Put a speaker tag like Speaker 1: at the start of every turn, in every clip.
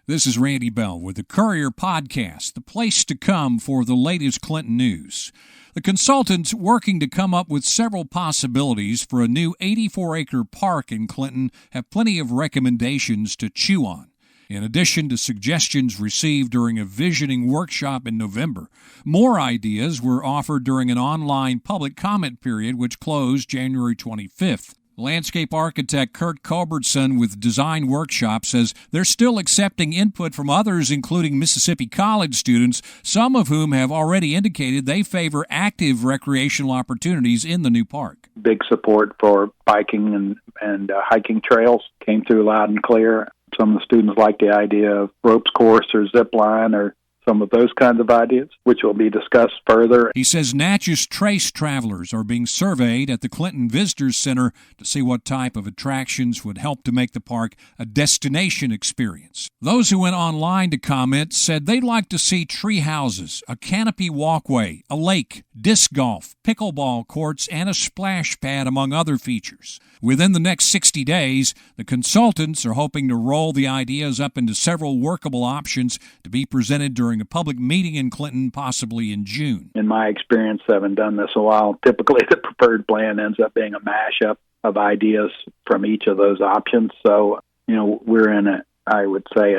Speaker 1: This is Randy Bell with the Courier Podcast, the place to come for the latest Clinton news. The consultants working to come up with several possibilities for a new 84-acre park in Clinton have plenty of recommendations to chew on. In addition to suggestions received during a visioning workshop in November, more ideas were offered during an online public comment period which closed January 25th. Landscape architect Kurt Culbertson with Design Workshop says they're still accepting input from others, including Mississippi college students, some of whom have already indicated they favor active recreational opportunities in the new park.
Speaker 2: Big support for biking and hiking trails came through loud and clear. Some of the students like the idea of ropes course or zip line or some of those kinds of ideas, which will be discussed further.
Speaker 1: He says Natchez Trace travelers are being surveyed at the Clinton Visitors Center to see what type of attractions would help to make the park a destination experience. Those who went online to comment said they'd like to see tree houses, a canopy walkway, a lake, disc golf, pickleball courts, and a splash pad, among other features. Within the next 60 days, the consultants are hoping to roll the ideas up into several workable options to be presented during a public meeting in Clinton, possibly in June.
Speaker 2: In my experience, having done this a while, typically the preferred plan ends up being a mashup of ideas from each of those options. So, we're in a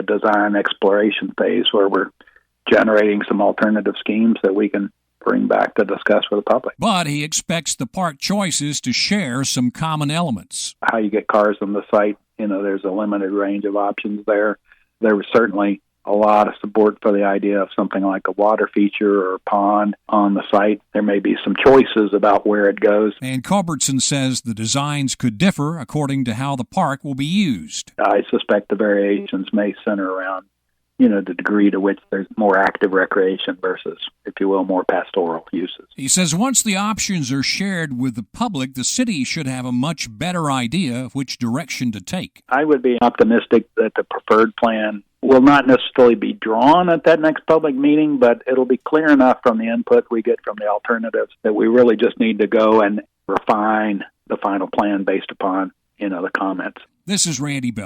Speaker 2: design exploration phase where we're generating some alternative schemes that we can bring back to discuss with the public.
Speaker 1: But he expects the park choices to share some common elements.
Speaker 2: How you get cars on the site, there's a limited range of options there. There was certainly a lot of support for the idea of something like a water feature or a pond on the site. There may be some choices about where it goes.
Speaker 1: And Culbertson says the designs could differ according to how the park will be used.
Speaker 2: I suspect the variations may center around the degree to which there's more active recreation versus, if you will, more pastoral uses.
Speaker 1: He says once the options are shared with the public, the city should have a much better idea of which direction to take.
Speaker 2: I would be optimistic that the preferred plan will not necessarily be drawn at that next public meeting, but it'll be clear enough from the input we get from the alternatives that we really just need to go and refine the final plan based upon, the comments.
Speaker 1: This is Randy Bell.